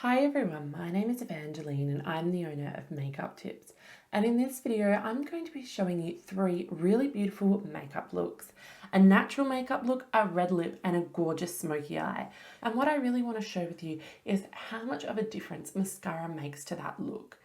Hi everyone, my name is Evangeline and I'm the owner of Makeup Tips. And in this video, I'm going to be showing you 3 really beautiful makeup looks. A natural makeup look, a red lip, and a gorgeous smoky eye. And what I really want to show with you is how much of a difference mascara makes to that look.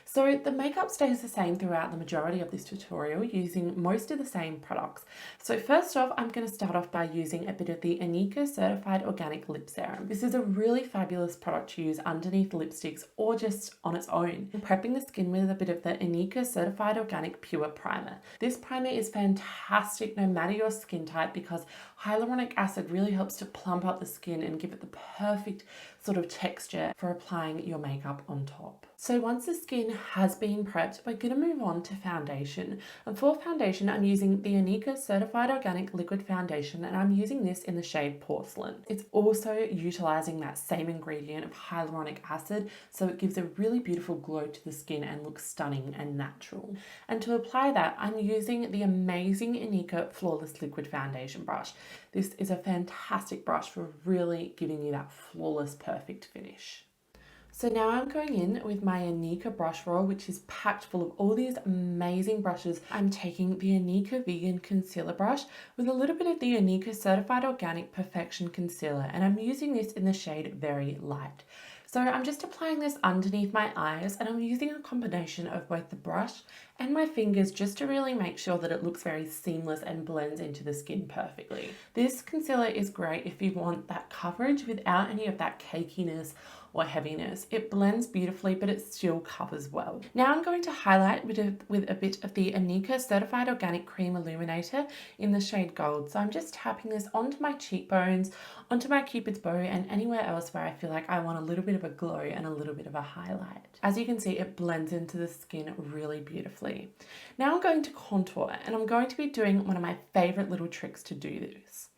So the makeup stays the same throughout the majority of this tutorial using most of the same products. So first off, I'm going to start off by using a bit of the Inika Certified Organic Lip Serum. This is a really fabulous product to use underneath lipsticks or just on its own. I'm prepping the skin with a bit of the Inika Certified Organic Pure Primer. This primer is fantastic no matter your skin type because hyaluronic acid really helps to plump up the skin and give it the perfect sort of texture for applying your makeup on top. So once the skin has been prepped, we're going to move on to foundation. And for foundation, I'm using the Inika Certified Organic Liquid Foundation, and I'm using this in the shade Porcelain. It's also utilizing that same ingredient of hyaluronic acid, so it gives a really beautiful glow to the skin and looks stunning and natural. And to apply that, I'm using the amazing Inika Flawless Liquid Foundation brush. This is a fantastic brush for really giving you that flawless, perfect finish. So now I'm going in with my Inika brush roll, which is packed full of all these amazing brushes. I'm taking the Inika Vegan Concealer brush with a little bit of the Inika Certified Organic Perfection Concealer, and I'm using this in the shade Very Light. So I'm just applying this underneath my eyes, and I'm using a combination of both the brush and my fingers just to really make sure that it looks very seamless and blends into the skin perfectly. This concealer is great if you want that coverage without any of that cakiness or heaviness. It blends beautifully, but it still covers well. Now I'm going to highlight with a bit of the Inika Certified Organic Cream Illuminator in the shade Gold. So I'm just tapping this onto my cheekbones, onto my cupid's bow, and anywhere else where I feel like I want a little bit of a glow and a little bit of a highlight. As you can see, it blends into the skin really beautifully. Now I'm going to contour, and I'm going to be doing one of my favorite little tricks to do this.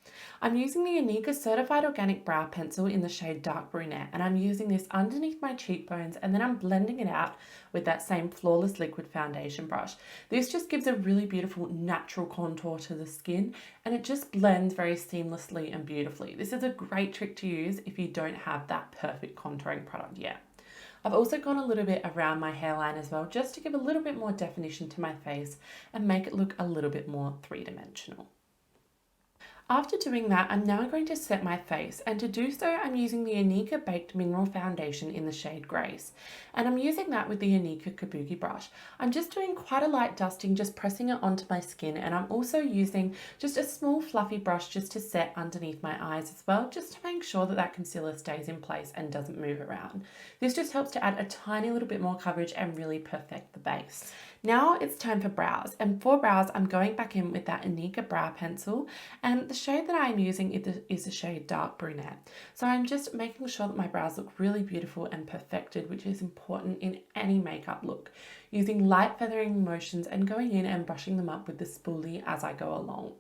I'm using the Inika Certified Organic Brow Pencil in the shade Dark Brunette, and I'm using this underneath my cheekbones, and then I'm blending it out with that same Flawless Liquid Foundation brush. This just gives a really beautiful natural contour to the skin, and it just blends very seamlessly and beautifully. This is a great trick to use if you don't have that perfect contouring product yet. I've also gone a little bit around my hairline as well, just to give a little bit more definition to my face and make it look a little bit more three-dimensional. After doing that, I'm now going to set my face, and to do so, I'm using the Inika Baked Mineral Foundation in the shade Grace, and I'm using that with the Inika Kabuki brush. I'm just doing quite a light dusting, just pressing it onto my skin, and I'm also using just a small fluffy brush just to set underneath my eyes as well, just to make sure that that concealer stays in place and doesn't move around. This just helps to add a tiny little bit more coverage and really perfect the base. Now it's time for brows, and for brows I'm going back in with that Inika Brow Pencil, and the shade that I'm using is the shade Dark Brunette. So I'm just making sure that my brows look really beautiful and perfected, which is important in any makeup look, using light feathering motions and going in and brushing them up with the spoolie as I go along.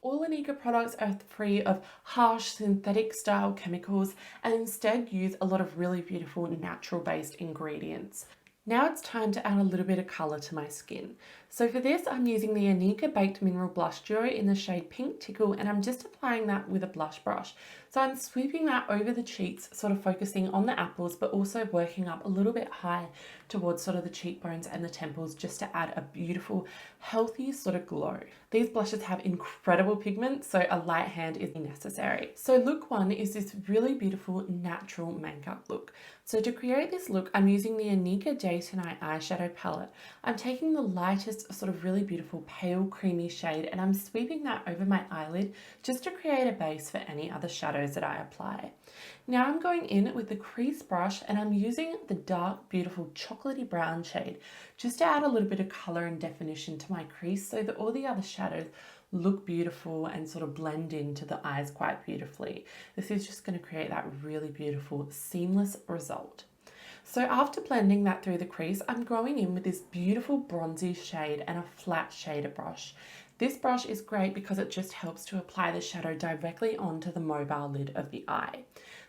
All Inika products are free of harsh synthetic style chemicals and instead use a lot of really beautiful natural based ingredients. Now it's time to add a little bit of colour to my skin. So for this, I'm using the Inika Baked Mineral Blush Duo in the shade Pink Tickle, and I'm just applying that with a blush brush. So I'm sweeping that over the cheeks, sort of focusing on the apples, but also working up a little bit high towards sort of the cheekbones and the temples, just to add a beautiful, healthy sort of glow. These blushes have incredible pigment, so a light hand is necessary. So look 1 is this really beautiful natural makeup look. So to create this look, I'm using the Inika Day Tonight eyeshadow palette. I'm taking the lightest sort of really beautiful pale creamy shade, and I'm sweeping that over my eyelid just to create a base for any other shadows that I apply. Now I'm going in with the crease brush, and I'm using the dark beautiful chocolatey brown shade just to add a little bit of colour and definition to my crease so that all the other shadows look beautiful and sort of blend into the eyes quite beautifully. This is just going to create that really beautiful seamless result. So after blending that through the crease, I'm going in with this beautiful bronzy shade and a flat shader brush. This brush is great because it just helps to apply the shadow directly onto the mobile lid of the eye.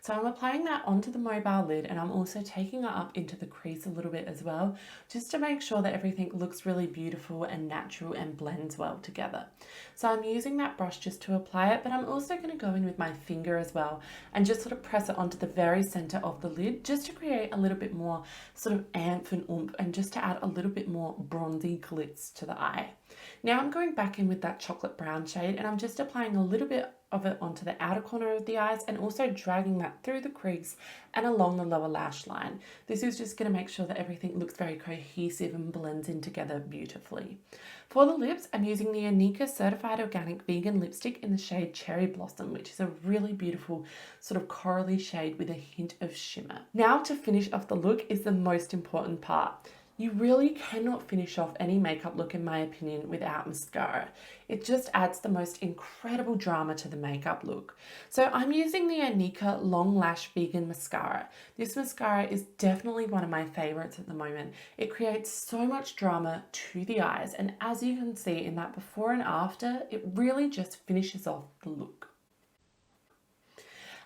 So I'm applying that onto the mobile lid, and I'm also taking it up into the crease a little bit as well, just to make sure that everything looks really beautiful and natural and blends well together. So I'm using that brush just to apply it, but I'm also going to go in with my finger as well and just sort of press it onto the very center of the lid, just to create a little bit more sort of oomph and oomph, and just to add a little bit more bronzy glitz to the eye. Now I'm going back in with that chocolate brown shade, and I'm just applying a little bit of it onto the outer corner of the eyes, and also dragging that through the crease and along the lower lash line. This is just going to make sure that everything looks very cohesive and blends in together beautifully. For the lips, I'm using the Inika Certified Organic Vegan Lipstick in the shade Cherry Blossom, which is a really beautiful sort of corally shade with a hint of shimmer. Now to finish off the look is the most important part. You really cannot finish off any makeup look, in my opinion, without mascara. It just adds the most incredible drama to the makeup look. So I'm using the Inika Long Lash Vegan Mascara. This mascara is definitely one of my favorites at the moment. It creates so much drama to the eyes, and as you can see in that before and after, it really just finishes off the look.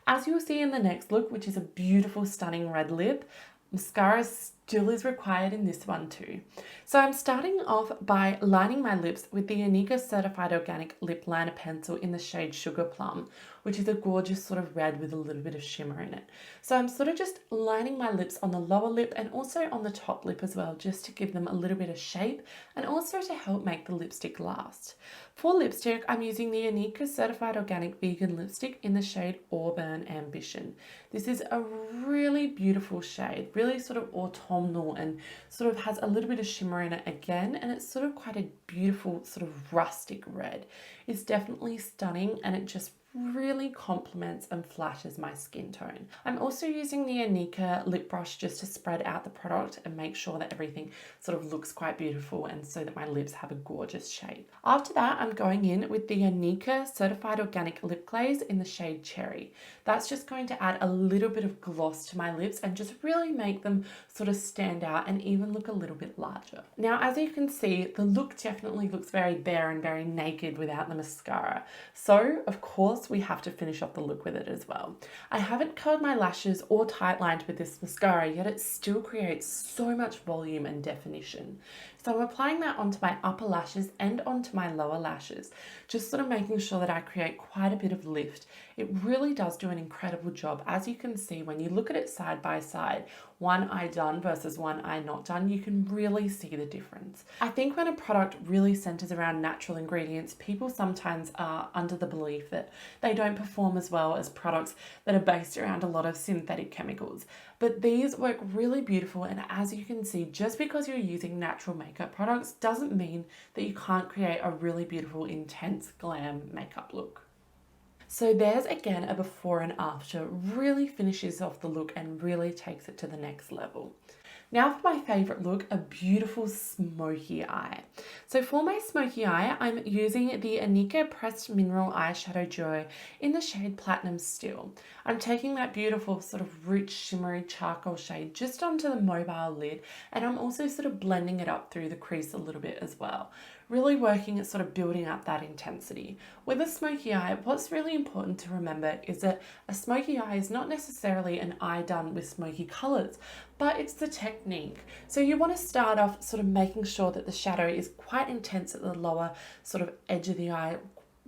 As you'll see in the next look, which is a beautiful, stunning red lip, mascara still is required in this one too. So I'm starting off by lining my lips with the Inika Certified Organic Lip Liner Pencil in the shade Sugar Plum, which is a gorgeous sort of red with a little bit of shimmer in it. So I'm sort of just lining my lips on the lower lip and also on the top lip as well, just to give them a little bit of shape and also to help make the lipstick last. For lipstick, I'm using the Inika Certified Organic Vegan Lipstick in the shade Auburn Ambition. This is a really beautiful shade, really sort of autumnal, and sort of has a little bit of shimmer in it again, and it's sort of quite a beautiful sort of rustic red. It's definitely stunning, and it just really complements and flashes my skin tone. I'm also using the Inika lip brush just to spread out the product and make sure that everything sort of looks quite beautiful, and so that my lips have a gorgeous shape. After that, I'm going in with the Inika Certified Organic Lip Glaze in the shade Cherry. That's just going to add a little bit of gloss to my lips and just really make them sort of stand out and even look a little bit larger. Now, as you can see, the look definitely looks very bare and very naked without the mascara. So, of course, we have to finish off the look with it as well. I haven't curled my lashes or tightlined with this mascara, yet it still creates so much volume and definition. So I'm applying that onto my upper lashes and onto my lower lashes, just sort of making sure that I create quite a bit of lift. It really does do an incredible job. As you can see, when you look at it side by side, one eye done versus one eye not done, you can really see the difference. I think when a product really centers around natural ingredients, people sometimes are under the belief that they don't perform as well as products that are based around a lot of synthetic chemicals. But these work really beautiful, and as you can see, just because you're using natural makeup products doesn't mean that you can't create a really beautiful, intense glam makeup look. So there's again a before and after, really finishes off the look and really takes it to the next level. Now for my favourite look, a beautiful smoky eye. So for my smoky eye, I'm using the Inika Pressed Mineral Eyeshadow Duo in the shade Platinum Steel. I'm taking that beautiful sort of rich shimmery charcoal shade just onto the mobile lid, and I'm also sort of blending it up through the crease a little bit as well. Really working at sort of building up that intensity. With a smoky eye, what's really important to remember is that a smoky eye is not necessarily an eye done with smoky colours, but it's the technique. So you want to start off sort of making sure that the shadow is quite intense at the lower sort of edge of the eye,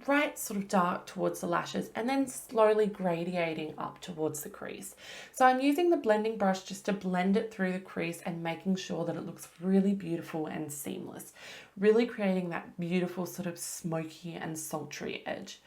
right sort of dark towards the lashes, and then slowly gradiating up towards the crease. So I'm using the blending brush just to blend it through the crease and making sure that it looks really beautiful and seamless, really creating that beautiful sort of smoky and sultry edge.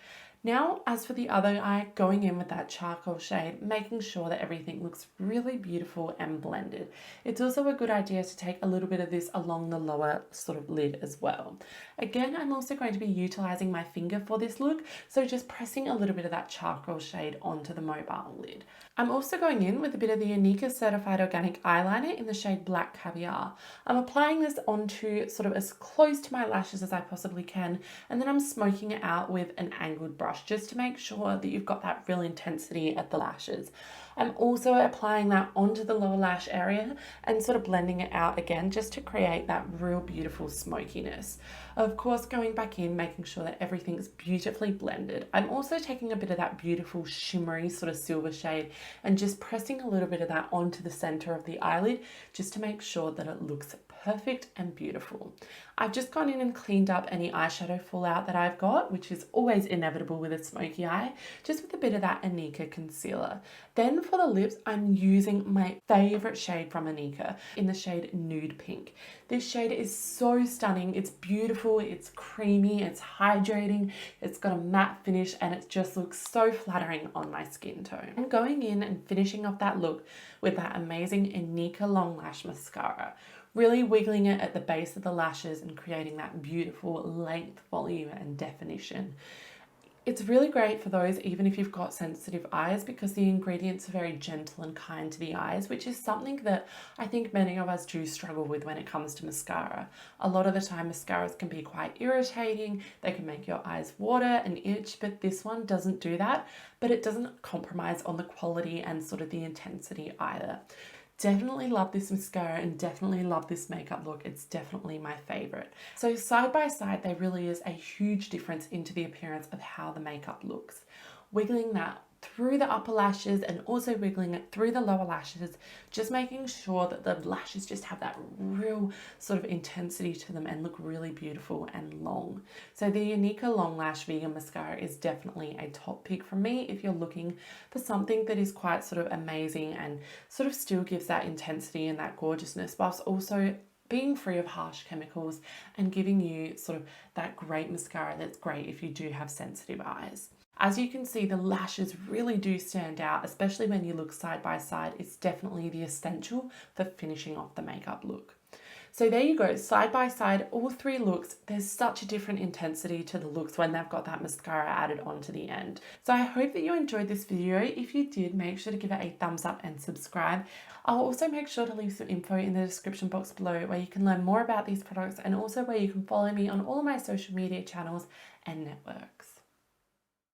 Now, as for the other eye, going in with that charcoal shade, making sure that everything looks really beautiful and blended. It's also a good idea to take a little bit of this along the lower sort of lid as well. Again, I'm also going to be utilizing my finger for this look, so just pressing a little bit of that charcoal shade onto the mobile lid. I'm also going in with a bit of the Inika Certified Organic Eyeliner in the shade Black Caviar. I'm applying this onto sort of as close to my lashes as I possibly can, and then I'm smoking it out with an angled brush just to make sure that you've got that real intensity at the lashes. I'm also applying that onto the lower lash area and sort of blending it out again just to create that real beautiful smokiness. Of course, going back in, making sure that everything's beautifully blended. I'm also taking a bit of that beautiful shimmery sort of silver shade and just pressing a little bit of that onto the center of the eyelid just to make sure that it looks perfect and beautiful. I've just gone in and cleaned up any eyeshadow fallout that I've got, which is always inevitable with a smoky eye, just with a bit of that Inika concealer. Then for the lips, I'm using my favorite shade from Inika in the shade Nude Pink. This shade is so stunning. It's beautiful, it's creamy, it's hydrating, it's got a matte finish, and it just looks so flattering on my skin tone. I'm going in and finishing off that look with that amazing Inika Long Lash Mascara. Really wiggling it at the base of the lashes and creating that beautiful length, volume, and definition. It's really great for those even if you've got sensitive eyes because the ingredients are very gentle and kind to the eyes, which is something that I think many of us do struggle with when it comes to mascara. A lot of the time mascaras can be quite irritating, they can make your eyes water and itch, but this one doesn't do that, but it doesn't compromise on the quality and sort of the intensity either. Definitely love this mascara and definitely love this makeup look. It's definitely my favorite. So side by side, there really is a huge difference into the appearance of how the makeup looks. Wiggling that through the upper lashes and also wiggling it through the lower lashes, just making sure that the lashes just have that real sort of intensity to them and look really beautiful and long. So the Inika Long Lash Vegan Mascara is definitely a top pick for me if you're looking for something that is quite sort of amazing and sort of still gives that intensity and that gorgeousness whilst also being free of harsh chemicals and giving you sort of that great mascara that's great if you do have sensitive eyes. As you can see, the lashes really do stand out, especially when you look side by side. It's definitely the essential for finishing off the makeup look. So there you go, side by side, all three looks. There's such a different intensity to the looks when they've got that mascara added on to the end. So I hope that you enjoyed this video. If you did, make sure to give it a thumbs up and subscribe. I'll also make sure to leave some info in the description box below where you can learn more about these products and also where you can follow me on all of my social media channels and networks.